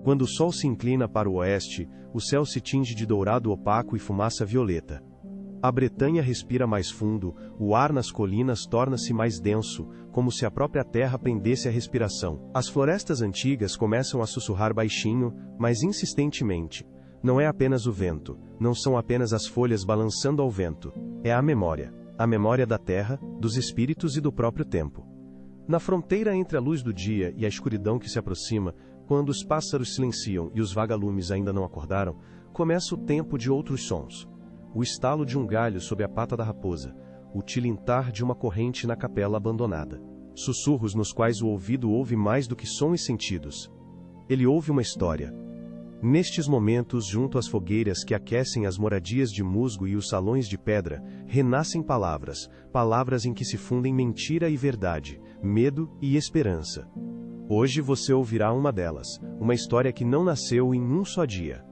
Quando o sol se inclina para o oeste, o céu se tinge de dourado opaco e fumaça violeta. A Bretanha respira mais fundo, o ar nas colinas torna-se mais denso, como se a própria terra prendesse a respiração. As florestas antigas começam a sussurrar baixinho, mas insistentemente. Não é apenas o vento, não são apenas as folhas balançando ao vento. É a memória da terra, dos espíritos e do próprio tempo. Na fronteira entre a luz do dia e a escuridão que se aproxima, quando os pássaros silenciam e os vagalumes ainda não acordaram, começa o tempo de outros sons. O estalo de um galho sob a pata da raposa, o tilintar de uma corrente na capela abandonada. Sussurros nos quais o ouvido ouve mais do que som e sentidos. Ele ouve uma história. Nestes momentos, junto às fogueiras que aquecem as moradias de musgo e os salões de pedra, renascem palavras, palavras em que se fundem mentira e verdade, medo e esperança. Hoje você ouvirá uma delas, uma história que não nasceu em um só dia.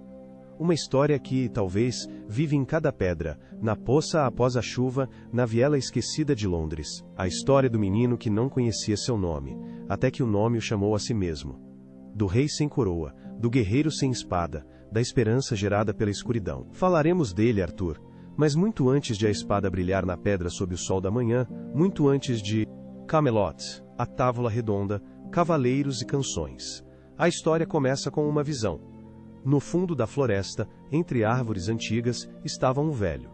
Uma história que, talvez, vive em cada pedra, na poça após a chuva, na viela esquecida de Londres. A história do menino que não conhecia seu nome, até que o nome o chamou a si mesmo. Do rei sem coroa, do guerreiro sem espada, da esperança gerada pela escuridão. Falaremos dele, Arthur, mas muito antes de a espada brilhar na pedra sob o sol da manhã, muito antes de Camelot, a távola redonda, cavaleiros e canções. A história começa com uma visão. No fundo da floresta, entre árvores antigas, estava um velho.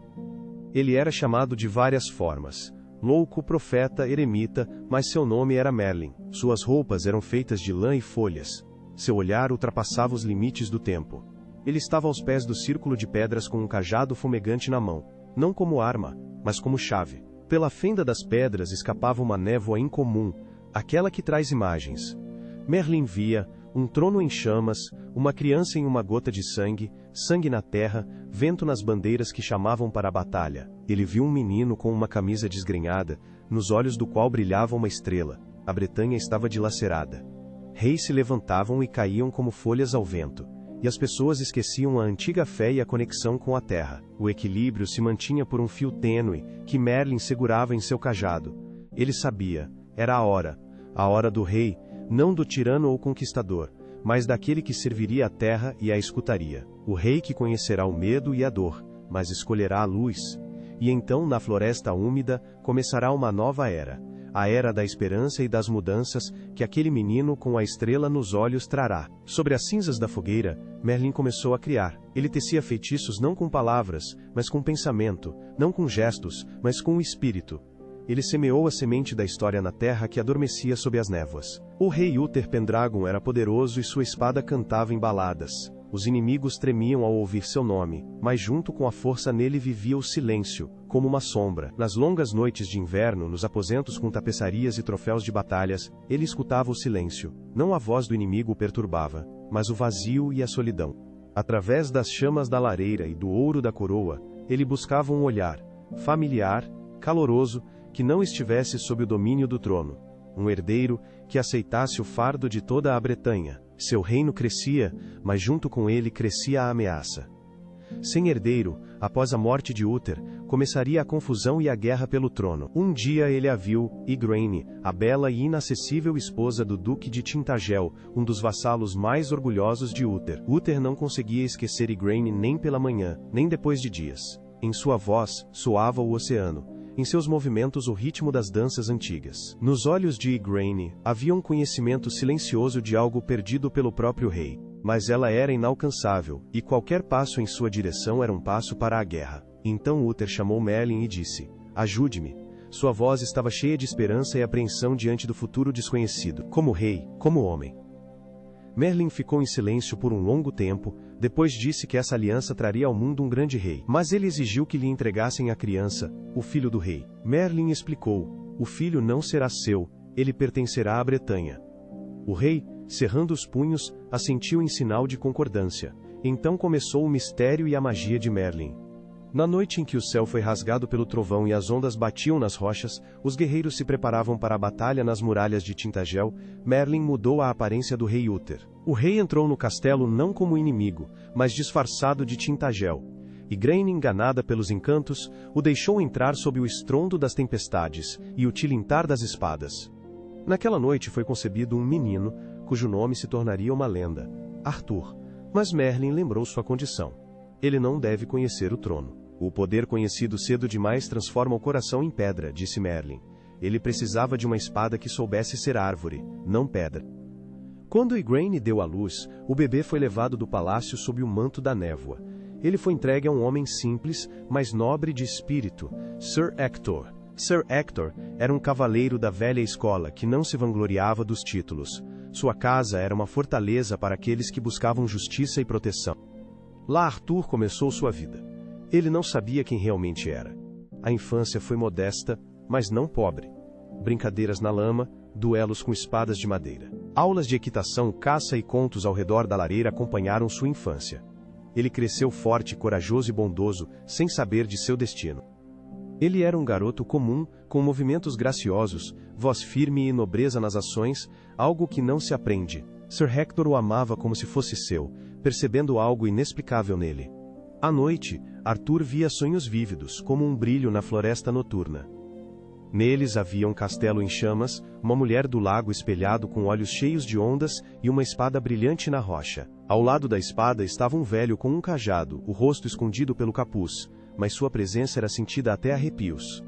Ele era chamado de várias formas. Louco, profeta, eremita, mas seu nome era Merlin. Suas roupas eram feitas de lã e folhas. Seu olhar ultrapassava os limites do tempo. Ele estava aos pés do círculo de pedras com um cajado fumegante na mão, não como arma, mas como chave. Pela fenda das pedras escapava uma névoa incomum, aquela que traz imagens. Merlin via um trono em chamas, uma criança em uma gota de sangue, sangue na terra, vento nas bandeiras que chamavam para a batalha. Ele viu um menino com uma camisa desgrenhada, nos olhos do qual brilhava uma estrela. A Bretanha estava dilacerada. Reis se levantavam e caíam como folhas ao vento, e as pessoas esqueciam a antiga fé e a conexão com a terra. O equilíbrio se mantinha por um fio tênue, que Merlin segurava em seu cajado. Ele sabia, era a hora do rei, não do tirano ou conquistador, mas daquele que serviria a terra e a escutaria. O rei que conhecerá o medo e a dor, mas escolherá a luz. E então, na floresta úmida, começará uma nova era. A era da esperança e das mudanças, que aquele menino com a estrela nos olhos trará. Sobre as cinzas da fogueira, Merlin começou a criar. Ele tecia feitiços não com palavras, mas com pensamento, não com gestos, mas com o espírito. Ele semeou a semente da história na terra que adormecia sob as névoas. O rei Uther Pendragon era poderoso e sua espada cantava em baladas. Os inimigos tremiam ao ouvir seu nome, mas junto com a força nele vivia o silêncio, como uma sombra. Nas longas noites de inverno, nos aposentos com tapeçarias e troféus de batalhas, ele escutava o silêncio. Não a voz do inimigo o perturbava, mas o vazio e a solidão. Através das chamas da lareira e do ouro da coroa, ele buscava um olhar, familiar, caloroso, que não estivesse sob o domínio do trono. Um herdeiro que aceitasse o fardo de toda a Bretanha. Seu reino crescia, mas junto com ele crescia a ameaça. Sem herdeiro, após a morte de Uther, começaria a confusão e a guerra pelo trono. Um dia ele a viu, Igraine, a bela e inacessível esposa do duque de Tintagel, um dos vassalos mais orgulhosos de Uther. Uther não conseguia esquecer Igraine nem pela manhã, nem depois de dias. Em sua voz, soava o oceano. Em seus movimentos o ritmo das danças antigas. Nos olhos de Igraine, havia um conhecimento silencioso de algo perdido pelo próprio rei. Mas ela era inalcançável, e qualquer passo em sua direção era um passo para a guerra. Então Uther chamou Merlin e disse: "Ajude-me." Sua voz estava cheia de esperança e apreensão diante do futuro desconhecido. Como rei, como homem. Merlin ficou em silêncio por um longo tempo, depois disse que essa aliança traria ao mundo um grande rei. Mas ele exigiu que lhe entregassem a criança, o filho do rei. Merlin explicou: "O filho não será seu, ele pertencerá à Bretanha." O rei, cerrando os punhos, assentiu em sinal de concordância. Então começou o mistério e a magia de Merlin. Na noite em que o céu foi rasgado pelo trovão e as ondas batiam nas rochas, os guerreiros se preparavam para a batalha nas muralhas de Tintagel. Merlin mudou a aparência do rei Uther. O rei entrou no castelo não como inimigo, mas disfarçado de Tintagel. Igraine, enganada pelos encantos, o deixou entrar sob o estrondo das tempestades e o tilintar das espadas. Naquela noite foi concebido um menino, cujo nome se tornaria uma lenda. Arthur. Mas Merlin lembrou sua condição. Ele não deve conhecer o trono. O poder conhecido cedo demais transforma o coração em pedra, disse Merlin. Ele precisava de uma espada que soubesse ser árvore, não pedra. Quando Igraine deu à luz, o bebê foi levado do palácio sob o manto da névoa. Ele foi entregue a um homem simples, mas nobre de espírito, Sir Ector. Sir Ector era um cavaleiro da velha escola que não se vangloriava dos títulos. Sua casa era uma fortaleza para aqueles que buscavam justiça e proteção. Lá Arthur começou sua vida. Ele não sabia quem realmente era. A infância foi modesta, mas não pobre. Brincadeiras na lama, duelos com espadas de madeira. Aulas de equitação, caça e contos ao redor da lareira acompanharam sua infância. Ele cresceu forte, corajoso e bondoso, sem saber de seu destino. Ele era um garoto comum, com movimentos graciosos, voz firme e nobreza nas ações, algo que não se aprende. Sir Hector o amava como se fosse seu, percebendo algo inexplicável nele. À noite, Arthur via sonhos vívidos, como um brilho na floresta noturna. Neles havia um castelo em chamas, uma mulher do lago espelhado com olhos cheios de ondas e uma espada brilhante na rocha. Ao lado da espada estava um velho com um cajado, o rosto escondido pelo capuz, mas sua presença era sentida até arrepios.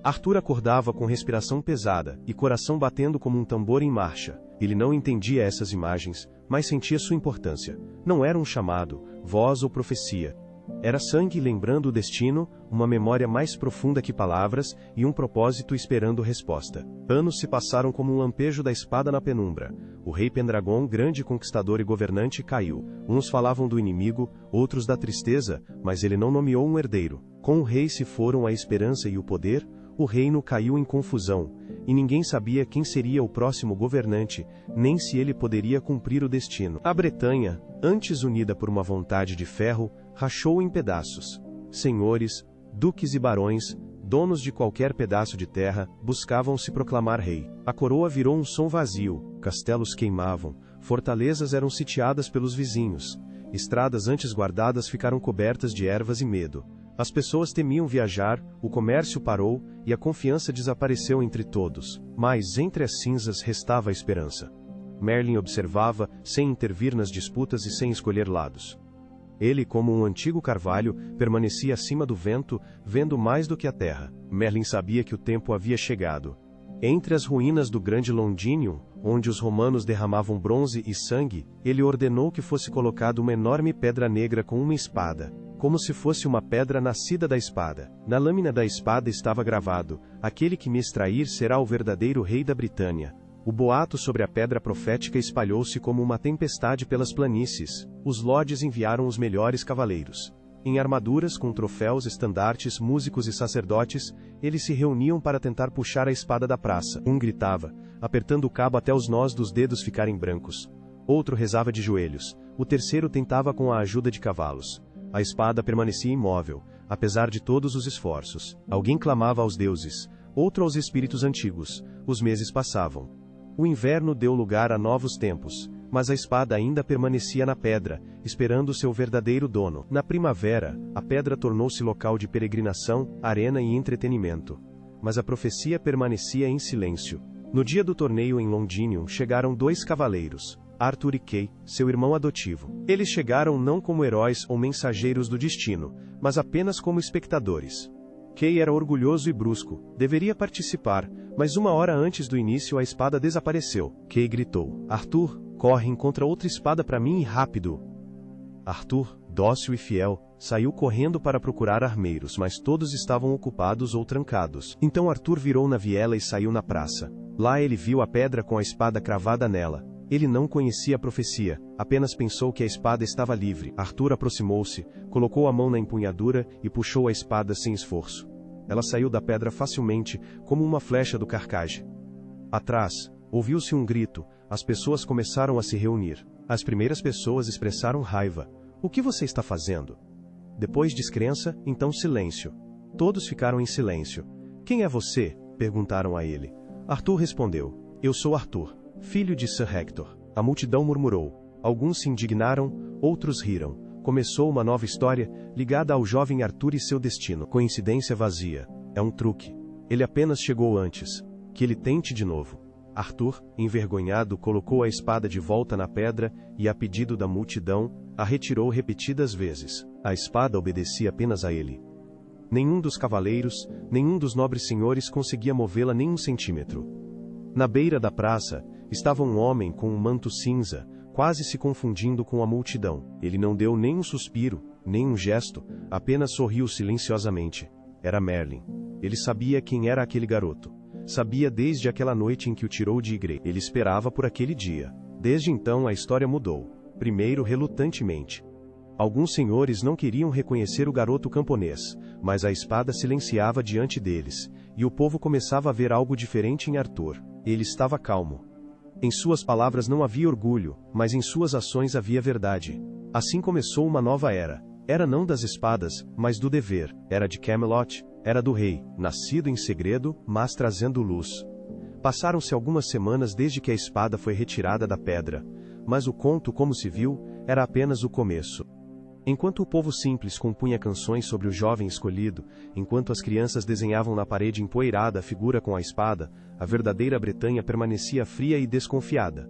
Arthur acordava com respiração pesada e coração batendo como um tambor em marcha. Ele não entendia essas imagens, mas sentia sua importância. Não era um chamado, voz ou profecia. Era sangue lembrando o destino, uma memória mais profunda que palavras e um propósito esperando resposta. Anos se passaram como um lampejo da espada na penumbra. O rei Pendragon, grande conquistador e governante, caiu. Uns falavam do inimigo, outros da tristeza, mas ele não nomeou um herdeiro. Com o rei se foram a esperança e o poder, o reino caiu em confusão, e ninguém sabia quem seria o próximo governante, nem se ele poderia cumprir o destino. A Bretanha, antes unida por uma vontade de ferro, rachou em pedaços. Senhores, duques e barões, donos de qualquer pedaço de terra, buscavam se proclamar rei. A coroa virou um som vazio, castelos queimavam, fortalezas eram sitiadas pelos vizinhos, estradas antes guardadas ficaram cobertas de ervas e medo. As pessoas temiam viajar, o comércio parou, e a confiança desapareceu entre todos, mas entre as cinzas restava a esperança. Merlin observava, sem intervir nas disputas e sem escolher lados. Ele, como um antigo carvalho, permanecia acima do vento, vendo mais do que a terra. Merlin sabia que o tempo havia chegado. Entre as ruínas do grande Londinium, onde os romanos derramavam bronze e sangue, ele ordenou que fosse colocada uma enorme pedra negra com uma espada, como se fosse uma pedra nascida da espada. Na lâmina da espada estava gravado: aquele que me extrair será o verdadeiro rei da Britânia. O boato sobre a pedra profética espalhou-se como uma tempestade pelas planícies. Os lordes enviaram os melhores cavaleiros. Em armaduras, com troféus, estandartes, músicos e sacerdotes, eles se reuniam para tentar puxar a espada da praça. Um gritava, apertando o cabo até os nós dos dedos ficarem brancos. Outro rezava de joelhos. O terceiro tentava com a ajuda de cavalos. A espada permanecia imóvel, apesar de todos os esforços. Alguém clamava aos deuses, outro aos espíritos antigos. Os meses passavam. O inverno deu lugar a novos tempos, mas a espada ainda permanecia na pedra, esperando seu verdadeiro dono. Na primavera, a pedra tornou-se local de peregrinação, arena e entretenimento. Mas a profecia permanecia em silêncio. No dia do torneio em Londinium chegaram 2 cavaleiros, Arthur e Kay, seu irmão adotivo. Eles chegaram não como heróis ou mensageiros do destino, mas apenas como espectadores. Kay era orgulhoso e brusco, deveria participar, mas uma hora antes do início a espada desapareceu. Kay gritou: Arthur, corre, encontra outra espada para mim e rápido. Arthur, dócil e fiel, saiu correndo para procurar armeiros, mas todos estavam ocupados ou trancados. Então Arthur virou na viela e saiu na praça. Lá ele viu a pedra com a espada cravada nela. Ele não conhecia a profecia, apenas pensou que a espada estava livre. Arthur aproximou-se, colocou a mão na empunhadura e puxou a espada sem esforço. Ela saiu da pedra facilmente, como uma flecha do carcaj. Atrás, ouviu-se um grito, as pessoas começaram a se reunir. As primeiras pessoas expressaram raiva. O que você está fazendo? Depois descrença, então silêncio. Todos ficaram em silêncio. Quem é você? Perguntaram a ele. Arthur respondeu: Eu sou Arthur, filho de Sir Hector. A multidão murmurou. Alguns se indignaram, outros riram. Começou uma nova história, ligada ao jovem Arthur e seu destino. Coincidência vazia. É um truque. Ele apenas chegou antes. Que ele tente de novo. Arthur, envergonhado, colocou a espada de volta na pedra e, a pedido da multidão, a retirou repetidas vezes. A espada obedecia apenas a ele. Nenhum dos cavaleiros, nenhum dos nobres senhores conseguia movê-la nem um centímetro. Na beira da praça, estava um homem com um manto cinza, quase se confundindo com a multidão. Ele não deu nem um suspiro, nem um gesto, apenas sorriu silenciosamente. Era Merlin. Ele sabia quem era aquele garoto. Sabia desde aquela noite em que o tirou de igreja. Ele esperava por aquele dia. Desde então a história mudou. Primeiro relutantemente. Alguns senhores não queriam reconhecer o garoto camponês, mas a espada silenciava diante deles, e o povo começava a ver algo diferente em Arthur. Ele estava calmo. Em suas palavras não havia orgulho, mas em suas ações havia verdade. Assim começou uma nova era. Era não das espadas, mas do dever. Era de Camelot, era do rei, nascido em segredo, mas trazendo luz. Passaram-se algumas semanas desde que a espada foi retirada da pedra, mas o conto, como se viu, era apenas o começo. Enquanto o povo simples compunha canções sobre o jovem escolhido, enquanto as crianças desenhavam na parede empoeirada a figura com a espada, a verdadeira Bretanha permanecia fria e desconfiada.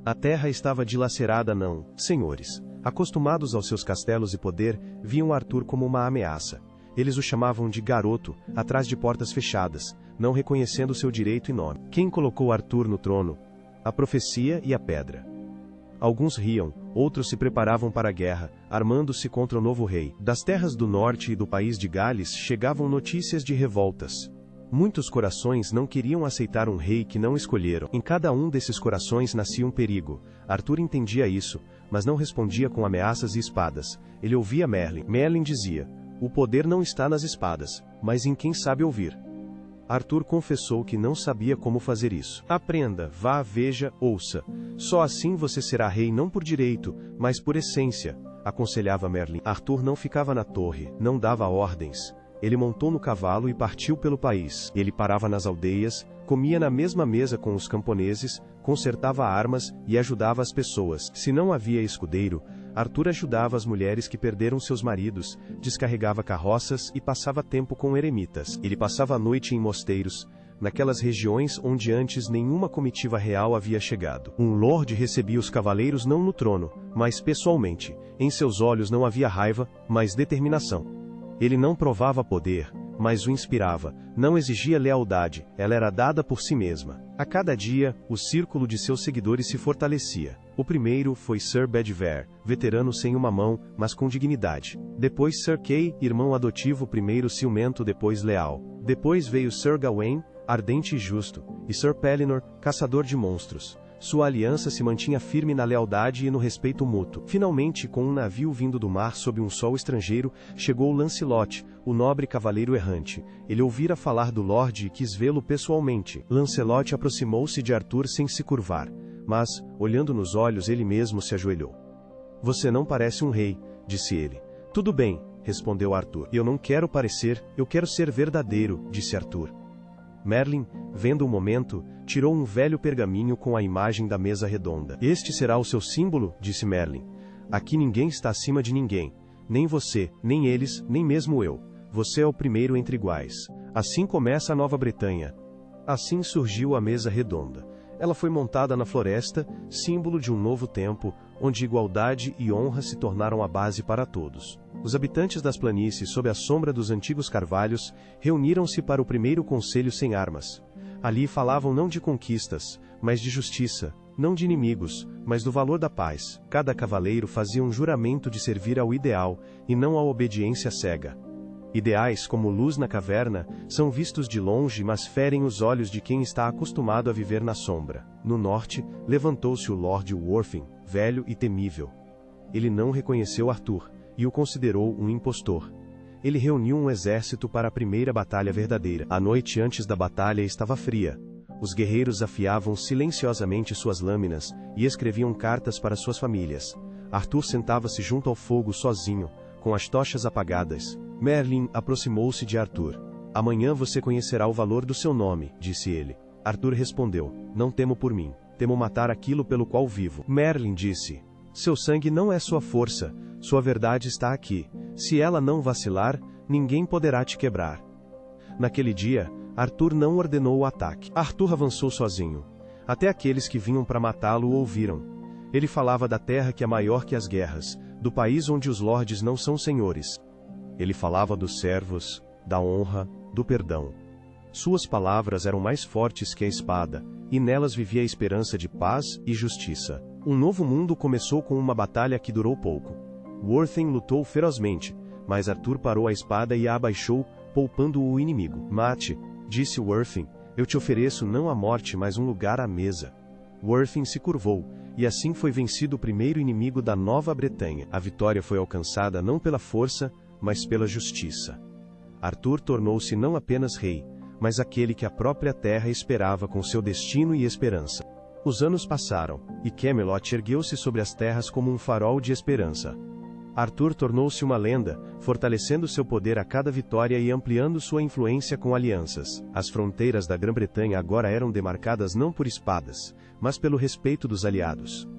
A terra estava dilacerada não, senhores. Acostumados aos seus castelos e poder, viam Arthur como uma ameaça. Eles o chamavam de garoto, atrás de portas fechadas, não reconhecendo seu direito e nome. Quem colocou Arthur no trono? A profecia e a pedra. Alguns riam, outros se preparavam para a guerra, armando-se contra o novo rei. Das terras do norte e do país de Gales chegavam notícias de revoltas. Muitos corações não queriam aceitar um rei que não escolheram. Em cada um desses corações nascia um perigo. Arthur entendia isso, mas não respondia com ameaças e espadas. Ele ouvia Merlin. Merlin dizia: o poder não está nas espadas, mas em quem sabe ouvir. Arthur confessou que não sabia como fazer isso. Aprenda, vá, veja, ouça. Só assim você será rei não por direito, mas por essência, aconselhava Merlin. Arthur não ficava na torre, não dava ordens. Ele montou no cavalo e partiu pelo país. Ele parava nas aldeias, comia na mesma mesa com os camponeses, consertava armas e ajudava as pessoas. Se não havia escudeiro, Arthur ajudava as mulheres que perderam seus maridos, descarregava carroças e passava tempo com eremitas. Ele passava a noite em mosteiros, naquelas regiões onde antes nenhuma comitiva real havia chegado. Um lorde recebia os cavaleiros não no trono, mas pessoalmente. Em seus olhos não havia raiva, mas determinação. Ele não provava poder, mas o inspirava, não exigia lealdade, ela era dada por si mesma. A cada dia, o círculo de seus seguidores se fortalecia. O primeiro foi Sir Bedivere, veterano sem uma mão, mas com dignidade. Depois Sir Kay, irmão adotivo, primeiro ciumento, depois leal. Depois veio Sir Gawain, ardente e justo, e Sir Pellinor, caçador de monstros. Sua aliança se mantinha firme na lealdade e no respeito mútuo. Finalmente, com um navio vindo do mar sob um sol estrangeiro, chegou Lancelot, o nobre cavaleiro errante. Ele ouvira falar do Lorde e quis vê-lo pessoalmente. Lancelot aproximou-se de Arthur sem se curvar, mas, olhando nos olhos, ele mesmo se ajoelhou. Você não parece um rei, disse ele. Tudo bem, respondeu Arthur. Eu não quero parecer, eu quero ser verdadeiro, disse Arthur. Merlin, vendo o momento, tirou um velho pergaminho com a imagem da mesa redonda. Este será o seu símbolo, disse Merlin. Aqui ninguém está acima de ninguém. Nem você, nem eles, nem mesmo eu. Você é o primeiro entre iguais. Assim começa a Nova Bretanha. Assim surgiu a mesa redonda. Ela foi montada na floresta, símbolo de um novo tempo, onde igualdade e honra se tornaram a base para todos. Os habitantes das planícies, sob a sombra dos antigos carvalhos, reuniram-se para o primeiro conselho sem armas. Ali falavam não de conquistas, mas de justiça, não de inimigos, mas do valor da paz. Cada cavaleiro fazia um juramento de servir ao ideal, e não à obediência cega. Ideais como luz na caverna, são vistos de longe mas ferem os olhos de quem está acostumado a viver na sombra. No norte, levantou-se o Lord Worthing, velho e temível. Ele não reconheceu Arthur, e o considerou um impostor. Ele reuniu um exército para a primeira batalha verdadeira. A noite antes da batalha estava fria. Os guerreiros afiavam silenciosamente suas lâminas, e escreviam cartas para suas famílias. Arthur sentava-se junto ao fogo sozinho, com as tochas apagadas. Merlin aproximou-se de Arthur. Amanhã você conhecerá o valor do seu nome, disse ele. Arthur respondeu, não temo por mim, temo matar aquilo pelo qual vivo. Merlin disse, seu sangue não é sua força, sua verdade está aqui. Se ela não vacilar, ninguém poderá te quebrar. Naquele dia, Arthur não ordenou o ataque. Arthur avançou sozinho. Até aqueles que vinham para matá-lo o ouviram. Ele falava da terra que é maior que as guerras, do país onde os lordes não são senhores. Ele falava dos servos, da honra, do perdão. Suas palavras eram mais fortes que a espada, e nelas vivia a esperança de paz e justiça. Um novo mundo começou com uma batalha que durou pouco. Worthing lutou ferozmente, mas Arthur parou a espada e a abaixou, poupando o inimigo. Mate, disse Worthing, eu te ofereço não a morte mas um lugar à mesa. Worthing se curvou, e assim foi vencido o primeiro inimigo da Nova Bretanha. A vitória foi alcançada não pela força, mas pela justiça. Arthur tornou-se não apenas rei, mas aquele que a própria terra esperava com seu destino e esperança. Os anos passaram, e Camelot ergueu-se sobre as terras como um farol de esperança. Arthur tornou-se uma lenda, fortalecendo seu poder a cada vitória e ampliando sua influência com alianças. As fronteiras da Grã-Bretanha agora eram demarcadas não por espadas, mas pelo respeito dos aliados.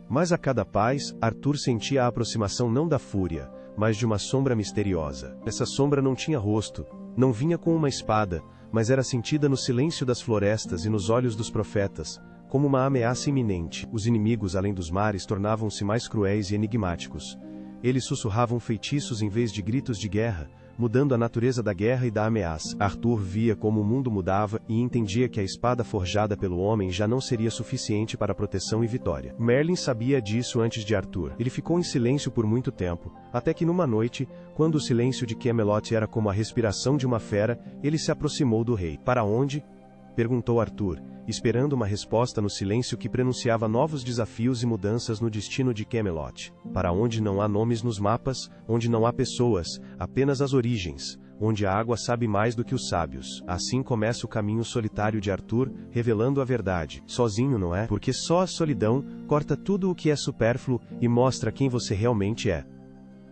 Mas a cada paz, Arthur sentia a aproximação não da fúria, mas de uma sombra misteriosa. Essa sombra não tinha rosto, não vinha com uma espada, mas era sentida no silêncio das florestas e nos olhos dos profetas, como uma ameaça iminente. Os inimigos além dos mares tornavam-se mais cruéis e enigmáticos. Eles sussurravam feitiços em vez de gritos de guerra, mudando a natureza da guerra e da ameaça. Arthur via como o mundo mudava e entendia que a espada forjada pelo homem já não seria suficiente para proteção e vitória. Merlin sabia disso antes de Arthur. Ele ficou em silêncio por muito tempo, até que numa noite, quando o silêncio de Camelot era como a respiração de uma fera, ele se aproximou do rei. Para onde? Perguntou Arthur, esperando uma resposta no silêncio que prenunciava novos desafios e mudanças no destino de Camelot. Para onde não há nomes nos mapas, onde não há pessoas, apenas as origens, onde a água sabe mais do que os sábios. Assim começa o caminho solitário de Arthur, revelando a verdade. Sozinho, não é? Porque só a solidão corta tudo o que é supérfluo e mostra quem você realmente é.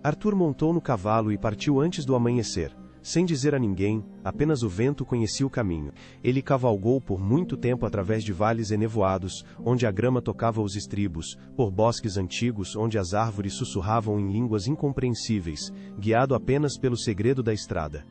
Arthur montou no cavalo e partiu antes do amanhecer. Sem dizer a ninguém, apenas o vento conhecia o caminho. Ele cavalgou por muito tempo através de vales enevoados, onde a grama tocava os estribos, por bosques antigos onde as árvores sussurravam em línguas incompreensíveis, guiado apenas pelo segredo da estrada.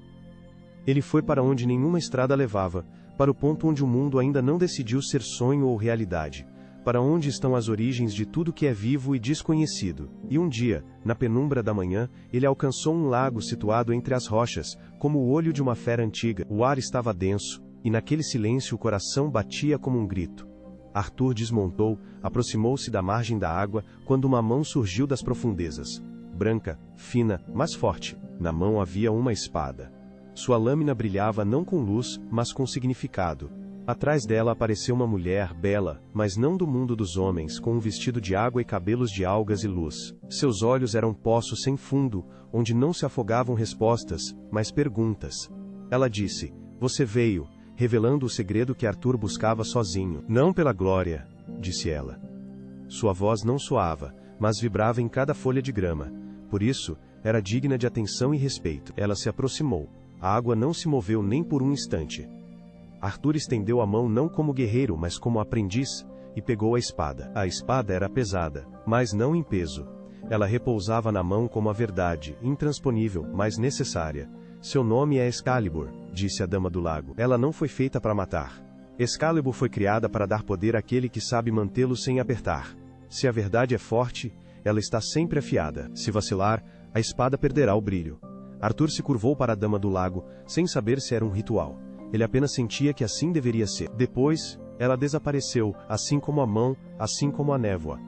Ele foi para onde nenhuma estrada levava, para o ponto onde o mundo ainda não decidiu ser sonho ou realidade, para onde estão as origens de tudo que é vivo e desconhecido. E um dia, na penumbra da manhã, ele alcançou um lago situado entre as rochas, como o olho de uma fera antiga. O ar estava denso, e naquele silêncio o coração batia como um grito. Arthur desmontou, aproximou-se da margem da água, quando uma mão surgiu das profundezas. Branca, fina, mas forte. Na mão havia uma espada. Sua lâmina brilhava não com luz, mas com significado. Atrás dela apareceu uma mulher bela, mas não do mundo dos homens, com um vestido de água e cabelos de algas e luz. Seus olhos eram poços sem fundo, onde não se afogavam respostas, mas perguntas. Ela disse, você veio, revelando o segredo que Arthur buscava sozinho. Não pela glória, disse ela. Sua voz não soava, mas vibrava em cada folha de grama. Por isso, era digna de atenção e respeito. Ela se aproximou. A água não se moveu nem por um instante. Arthur estendeu a mão não como guerreiro, mas como aprendiz, e pegou a espada. A espada era pesada, mas não em peso. Ela repousava na mão como a verdade, intransponível, mas necessária. Seu nome é Excalibur, disse a Dama do Lago. Ela não foi feita para matar. Excalibur foi criada para dar poder àquele que sabe mantê-lo sem apertar. Se a verdade é forte, ela está sempre afiada. Se vacilar, a espada perderá o brilho. Arthur se curvou para a Dama do Lago, sem saber se era um ritual. Ele apenas sentia que assim deveria ser. Depois, ela desapareceu, assim como a mão, assim como a névoa.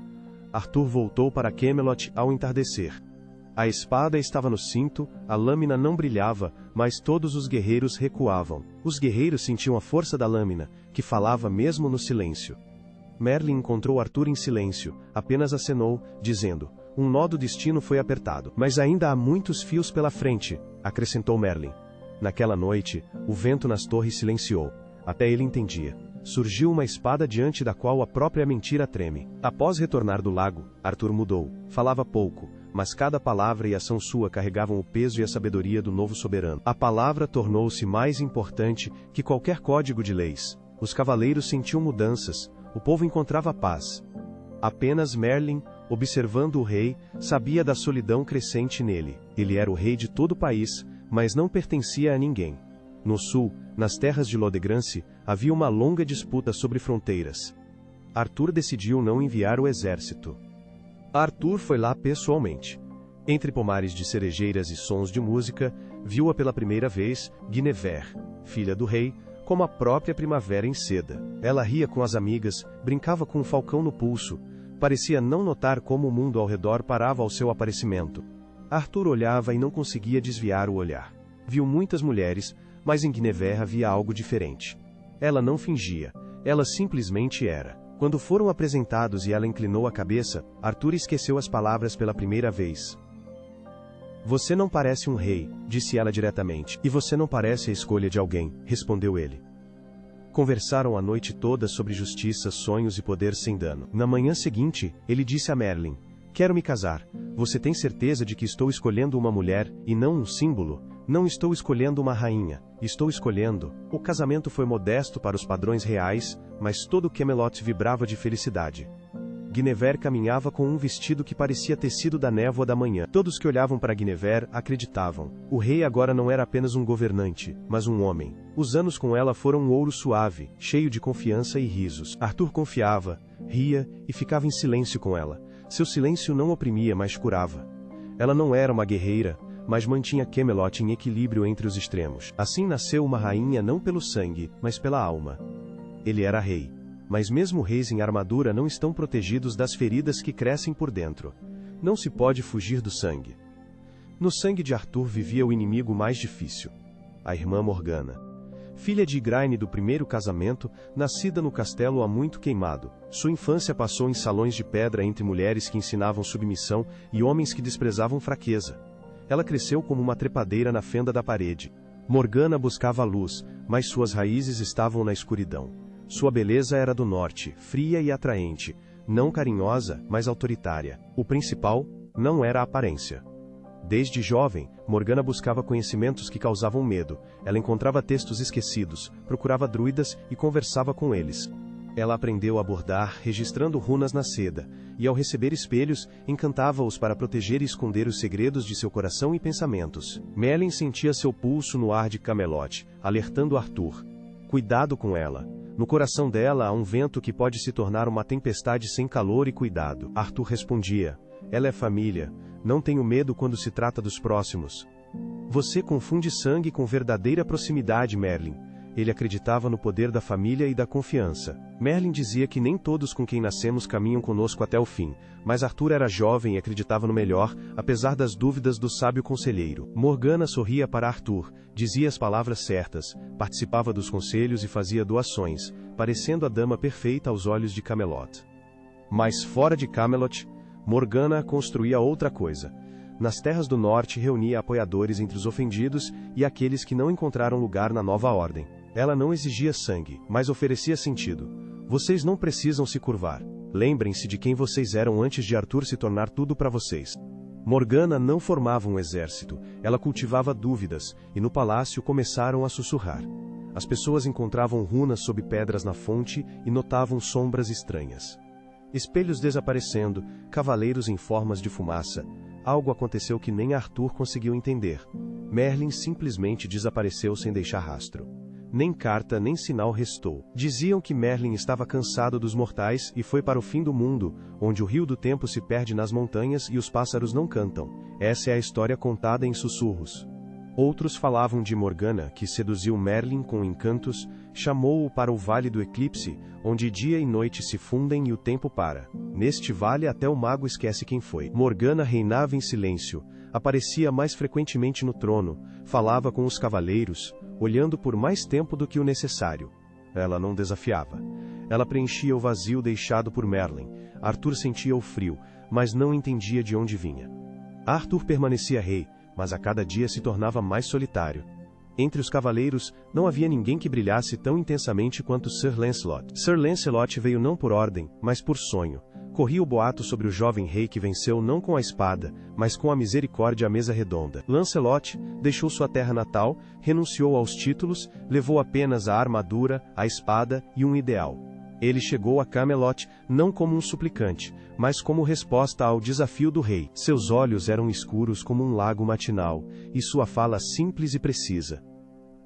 Arthur voltou para Camelot ao entardecer. A espada estava no cinto, a lâmina não brilhava, mas todos os guerreiros recuavam. Os guerreiros sentiam a força da lâmina, que falava mesmo no silêncio. Merlin encontrou Arthur em silêncio, apenas acenou, dizendo, um nó do destino foi apertado. Mas ainda há muitos fios pela frente, acrescentou Merlin. Naquela noite, o vento nas torres silenciou. Até ele entendia. Surgiu uma espada diante da qual a própria mentira treme. Após retornar do lago, Arthur mudou. Falava pouco, mas cada palavra e ação sua carregavam o peso e a sabedoria do novo soberano. A palavra tornou-se mais importante que qualquer código de leis. Os cavaleiros sentiam mudanças, o povo encontrava paz. Apenas Merlin, observando o rei, sabia da solidão crescente nele. Ele era o rei de todo o país, mas não pertencia a ninguém. No sul, nas terras de Lodegrancy, havia uma longa disputa sobre fronteiras. Arthur decidiu não enviar o exército. Arthur foi lá pessoalmente. Entre pomares de cerejeiras e sons de música, viu-a pela primeira vez, Guinevere, filha do rei, como a própria primavera em seda. Ela ria com as amigas, brincava com um falcão no pulso, parecia não notar como o mundo ao redor parava ao seu aparecimento. Arthur olhava e não conseguia desviar o olhar. Viu muitas mulheres, mas em Guinevere havia algo diferente. Ela não fingia, ela simplesmente era. Quando foram apresentados e ela inclinou a cabeça, Arthur esqueceu as palavras pela primeira vez. Você não parece um rei, disse ela diretamente. E você não parece a escolha de alguém, respondeu ele. Conversaram a noite toda sobre justiça, sonhos e poder sem dano. Na manhã seguinte, ele disse a Merlin: quero me casar. Você tem certeza de que estou escolhendo uma mulher, e não um símbolo? Não estou escolhendo uma rainha. Estou escolhendo... O casamento foi modesto para os padrões reais, mas todo Camelot vibrava de felicidade. Guinevere caminhava com um vestido que parecia tecido da névoa da manhã. Todos que olhavam para Guinevere acreditavam. O rei agora não era apenas um governante, mas um homem. Os anos com ela foram um ouro suave, cheio de confiança e risos. Arthur confiava, ria e ficava em silêncio com ela. Seu silêncio não oprimia, mas curava. Ela não era uma guerreira, mas mantinha Camelot em equilíbrio entre os extremos. Assim nasceu uma rainha não pelo sangue, mas pela alma. Ele era rei. Mas mesmo reis em armadura não estão protegidos das feridas que crescem por dentro. Não se pode fugir do sangue. No sangue de Arthur vivia o inimigo mais difícil, a irmã Morgana. Filha de Igraine do primeiro casamento, nascida no castelo há muito queimado, sua infância passou em salões de pedra entre mulheres que ensinavam submissão e homens que desprezavam fraqueza. Ela cresceu como uma trepadeira na fenda da parede. Morgana buscava a luz, mas suas raízes estavam na escuridão. Sua beleza era do norte, fria e atraente, não carinhosa, mas autoritária. O principal não era a aparência. Desde jovem, Morgana buscava conhecimentos que causavam medo. Ela encontrava textos esquecidos, procurava druidas e conversava com eles. Ela aprendeu a bordar, registrando runas na seda, e ao receber espelhos, encantava-os para proteger e esconder os segredos de seu coração e pensamentos. Merlin sentia seu pulso no ar de Camelot, alertando Arthur. Cuidado com ela. No coração dela há um vento que pode se tornar uma tempestade sem calor e cuidado. Arthur respondia: ela é família. Não tenho medo quando se trata dos próximos. Você confunde sangue com verdadeira proximidade, Merlin. Ele acreditava no poder da família e da confiança. Merlin dizia que nem todos com quem nascemos caminham conosco até o fim, mas Arthur era jovem e acreditava no melhor, apesar das dúvidas do sábio conselheiro. Morgana sorria para Arthur, dizia as palavras certas, participava dos conselhos e fazia doações, parecendo a dama perfeita aos olhos de Camelot. Mas fora de Camelot, Morgana construía outra coisa. Nas terras do norte reunia apoiadores entre os ofendidos e aqueles que não encontraram lugar na nova ordem. Ela não exigia sangue, mas oferecia sentido. Vocês não precisam se curvar. Lembrem-se de quem vocês eram antes de Arthur se tornar tudo para vocês. Morgana não formava um exército, ela cultivava dúvidas, e no palácio começaram a sussurrar. As pessoas encontravam runas sob pedras na fonte e notavam sombras estranhas. Espelhos desaparecendo, cavaleiros em formas de fumaça. Algo aconteceu que nem Arthur conseguiu entender. Merlin simplesmente desapareceu sem deixar rastro. Nem carta nem sinal restou. Diziam que Merlin estava cansado dos mortais e foi para o fim do mundo, onde o rio do tempo se perde nas montanhas e os pássaros não cantam. Essa é a história contada em sussurros. Outros falavam de Morgana, que seduziu Merlin com encantos, chamou-o para o Vale do Eclipse, onde dia e noite se fundem e o tempo para. Neste vale até o mago esquece quem foi. Morgana reinava em silêncio, aparecia mais frequentemente no trono, falava com os cavaleiros, olhando por mais tempo do que o necessário. Ela não desafiava. Ela preenchia o vazio deixado por Merlin. Arthur sentia o frio, mas não entendia de onde vinha. Arthur permanecia rei, mas a cada dia se tornava mais solitário. Entre os cavaleiros, não havia ninguém que brilhasse tão intensamente quanto Sir Lancelot. Sir Lancelot veio não por ordem, mas por sonho. Corria o boato sobre o jovem rei que venceu não com a espada, mas com a misericórdia à mesa redonda. Lancelot deixou sua terra natal, renunciou aos títulos, levou apenas a armadura, a espada e um ideal. Ele chegou a Camelot não como um suplicante, mas como resposta ao desafio do rei. Seus olhos eram escuros como um lago matinal, e sua fala simples e precisa.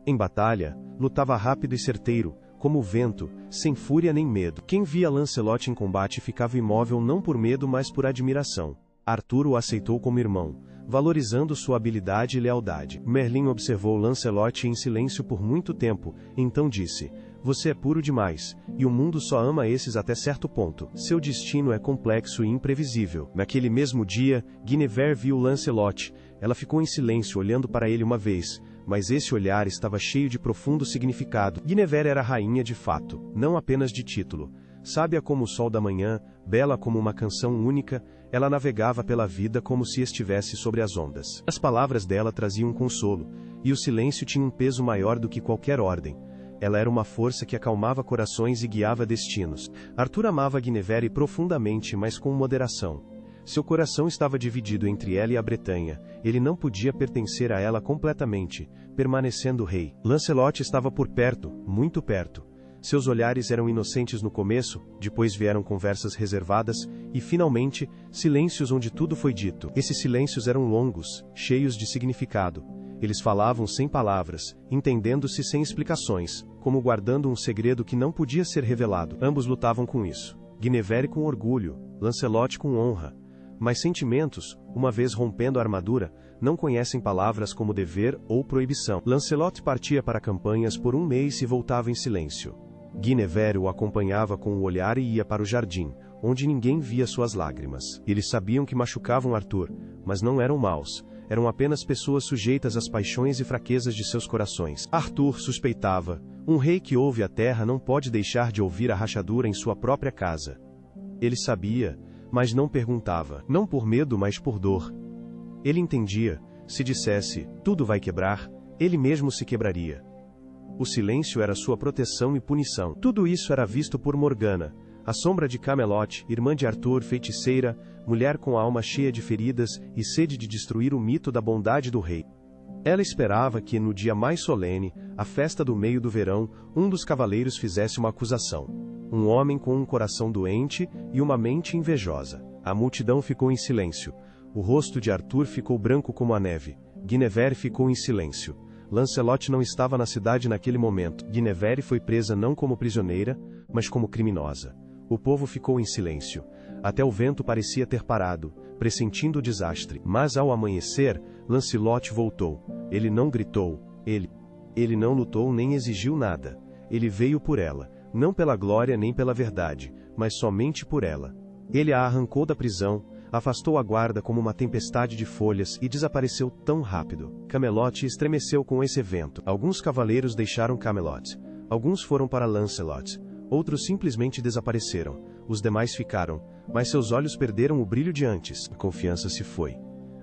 Em batalha, lutava rápido e certeiro, como o vento, sem fúria nem medo. Quem via Lancelot em combate ficava imóvel não por medo mas por admiração. Arthur o aceitou como irmão, valorizando sua habilidade e lealdade. Merlin observou Lancelot em silêncio por muito tempo, então disse: "Você é puro demais, e o mundo só ama esses até certo ponto. Seu destino é complexo e imprevisível." Naquele mesmo dia, Guinevere viu Lancelot. Ela ficou em silêncio olhando para ele uma vez, mas esse olhar estava cheio de profundo significado. Guinevere era rainha de fato, não apenas de título. Sábia como o sol da manhã, bela como uma canção única, ela navegava pela vida como se estivesse sobre as ondas. As palavras dela traziam consolo, e o silêncio tinha um peso maior do que qualquer ordem. Ela era uma força que acalmava corações e guiava destinos. Arthur amava Guinevere profundamente, mas com moderação. Seu coração estava dividido entre ela e a Bretanha. Ele não podia pertencer a ela completamente, permanecendo rei. Lancelot estava por perto, muito perto. Seus olhares eram inocentes no começo, depois vieram conversas reservadas, e finalmente, silêncios onde tudo foi dito. Esses silêncios eram longos, cheios de significado. Eles falavam sem palavras, entendendo-se sem explicações, como guardando um segredo que não podia ser revelado. Ambos lutavam com isso. Guinevere com orgulho, Lancelot com honra. Mas sentimentos, uma vez rompendo a armadura, não conhecem palavras como dever ou proibição. Lancelot partia para campanhas por um mês e voltava em silêncio. Guinevere o acompanhava com o olhar e ia para o jardim, onde ninguém via suas lágrimas. Eles sabiam que machucavam Arthur, mas não eram maus. Eram apenas pessoas sujeitas às paixões e fraquezas de seus corações. Arthur suspeitava: um rei que ouve a terra não pode deixar de ouvir a rachadura em sua própria casa. Ele sabia, mas não perguntava, não por medo mas por dor. Ele entendia: se dissesse, tudo vai quebrar, ele mesmo se quebraria. O silêncio era sua proteção e punição. Tudo isso era visto por Morgana, a sombra de Camelot, irmã de Arthur, feiticeira, mulher com a alma cheia de feridas e sede de destruir o mito da bondade do rei. Ela esperava que, no dia mais solene, a festa do meio do verão, um dos cavaleiros fizesse uma acusação. Um homem com um coração doente e uma mente invejosa. A multidão ficou em silêncio. O rosto de Arthur ficou branco como a neve. Guinevere ficou em silêncio. Lancelot não estava na cidade naquele momento. Guinevere foi presa não como prisioneira, mas como criminosa. O povo ficou em silêncio. Até o vento parecia ter parado, pressentindo o desastre. Mas ao amanhecer, Lancelot voltou. Ele não gritou. Ele não lutou nem exigiu nada. Ele veio por ela. Não pela glória nem pela verdade, mas somente por ela. Ele a arrancou da prisão, afastou a guarda como uma tempestade de folhas e desapareceu tão rápido. Camelot estremeceu com esse evento. Alguns cavaleiros deixaram Camelot. Alguns foram para Lancelot. Outros simplesmente desapareceram. Os demais ficaram, mas seus olhos perderam o brilho de antes. A confiança se foi.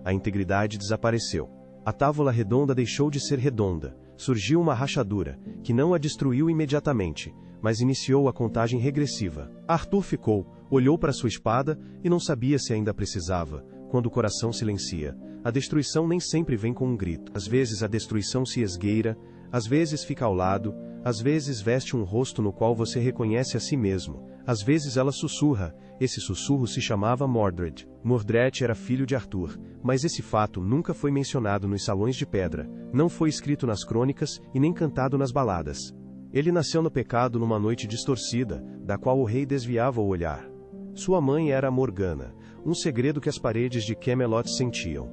A integridade desapareceu. A távola redonda deixou de ser redonda. Surgiu uma rachadura, que não a destruiu imediatamente, mas iniciou a contagem regressiva. Arthur ficou, olhou para sua espada, e não sabia se ainda precisava. Quando o coração silencia, a destruição nem sempre vem com um grito. Às vezes a destruição se esgueira, às vezes fica ao lado, às vezes veste um rosto no qual você reconhece a si mesmo. Às vezes ela sussurra. Esse sussurro se chamava Mordred. Mordred era filho de Arthur, mas esse fato nunca foi mencionado nos salões de pedra, não foi escrito nas crônicas e nem cantado nas baladas. Ele nasceu no pecado numa noite distorcida, da qual o rei desviava o olhar. Sua mãe era Morgana, um segredo que as paredes de Camelot sentiam.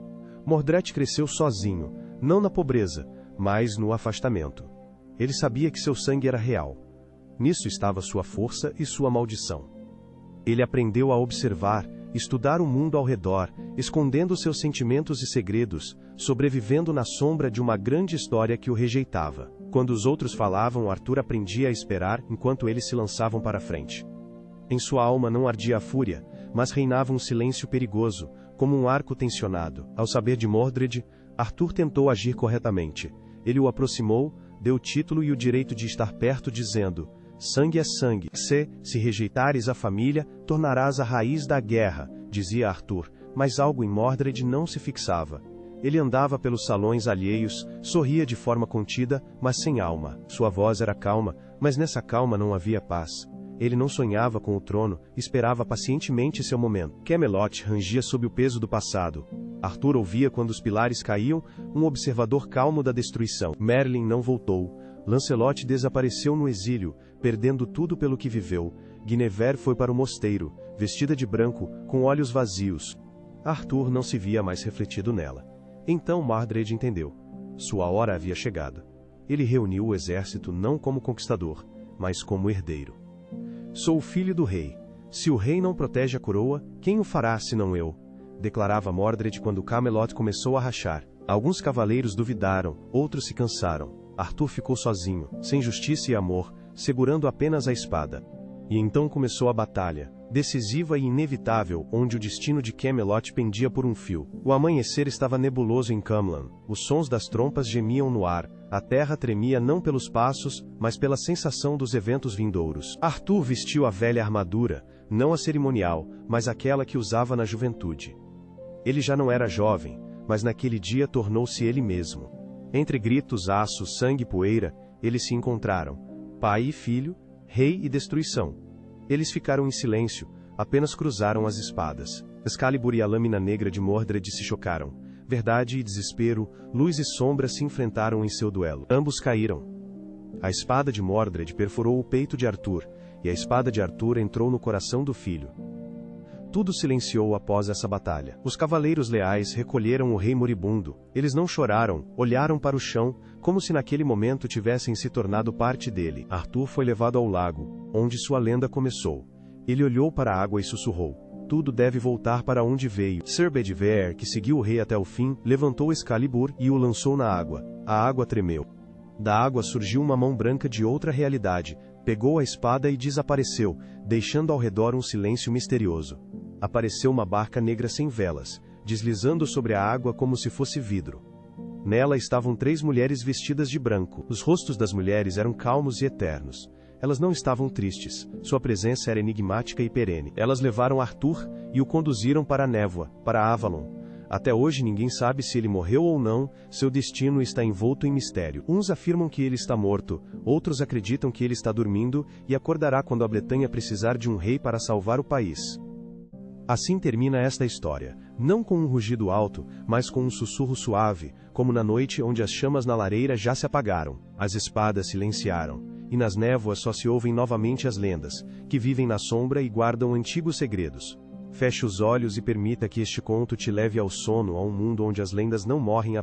Mordred cresceu sozinho, não na pobreza, mas no afastamento. Ele sabia que seu sangue era real. Nisso estava sua força e sua maldição. Ele aprendeu a observar, estudar o mundo ao redor, escondendo seus sentimentos e segredos, sobrevivendo na sombra de uma grande história que o rejeitava. Quando os outros falavam, Arthur aprendia a esperar enquanto eles se lançavam para frente. Em sua alma não ardia a fúria, mas reinava um silêncio perigoso, como um arco tensionado. Ao saber de Mordred, Arthur tentou agir corretamente. Ele o aproximou, deu o título e o direito de estar perto, dizendo: sangue é sangue. Se rejeitares a família, tornarás a raiz da guerra, dizia Arthur, mas algo em Mordred não se fixava. Ele andava pelos salões alheios, sorria de forma contida, mas sem alma. Sua voz era calma, mas nessa calma não havia paz. Ele não sonhava com o trono, esperava pacientemente seu momento. Camelot rangia sob o peso do passado. Arthur ouvia quando os pilares caíam, um observador calmo da destruição. Merlin não voltou. Lancelot desapareceu no exílio, perdendo tudo pelo que viveu. Guinevere foi para o mosteiro, vestida de branco, com olhos vazios. Arthur não se via mais refletido nela. Então Mordred entendeu. Sua hora havia chegado. Ele reuniu o exército não como conquistador, mas como herdeiro. Sou o filho do rei. Se o rei não protege a coroa, quem o fará senão eu? Declarava Mordred quando Camelot começou a rachar. Alguns cavaleiros duvidaram, outros se cansaram. Arthur ficou sozinho, sem justiça e amor, segurando apenas a espada. E então começou a batalha, decisiva e inevitável, onde o destino de Camelot pendia por um fio. O amanhecer estava nebuloso em Camlann, os sons das trompas gemiam no ar, a terra tremia não pelos passos, mas pela sensação dos eventos vindouros. Arthur vestiu a velha armadura, não a cerimonial, mas aquela que usava na juventude. Ele já não era jovem, mas naquele dia tornou-se ele mesmo. Entre gritos, aço, sangue e poeira, eles se encontraram, pai e filho, rei e destruição. Eles ficaram em silêncio, apenas cruzaram as espadas. Excalibur e a lâmina negra de Mordred se chocaram. Verdade e desespero, luz e sombra se enfrentaram em seu duelo. Ambos caíram. A espada de Mordred perfurou o peito de Arthur, e a espada de Arthur entrou no coração do filho. Tudo silenciou após essa batalha. Os cavaleiros leais recolheram o rei moribundo. Eles não choraram, olharam para o chão, como se naquele momento tivessem se tornado parte dele. Arthur foi levado ao lago, onde sua lenda começou. Ele olhou para a água e sussurrou: tudo deve voltar para onde veio. Sir Bedivere, que seguiu o rei até o fim, levantou Excalibur e o lançou na água. A água tremeu. Da água surgiu uma mão branca de outra realidade, pegou a espada e desapareceu, deixando ao redor um silêncio misterioso. Apareceu uma barca negra sem velas, deslizando sobre a água como se fosse vidro. Nela estavam 3 mulheres vestidas de branco. Os rostos das mulheres eram calmos e eternos. Elas não estavam tristes, sua presença era enigmática e perene. Elas levaram Arthur e o conduziram para a névoa, para Avalon. Até hoje ninguém sabe se ele morreu ou não, seu destino está envolto em mistério. Uns afirmam que ele está morto, outros acreditam que ele está dormindo e acordará quando a Bretanha precisar de um rei para salvar o país. Assim termina esta história, não com um rugido alto, mas com um sussurro suave, como na noite onde as chamas na lareira já se apagaram, as espadas silenciaram, e nas névoas só se ouvem novamente as lendas, que vivem na sombra e guardam antigos segredos. Feche os olhos e permita que este conto te leve ao sono, a um mundo onde as lendas não morrem apenas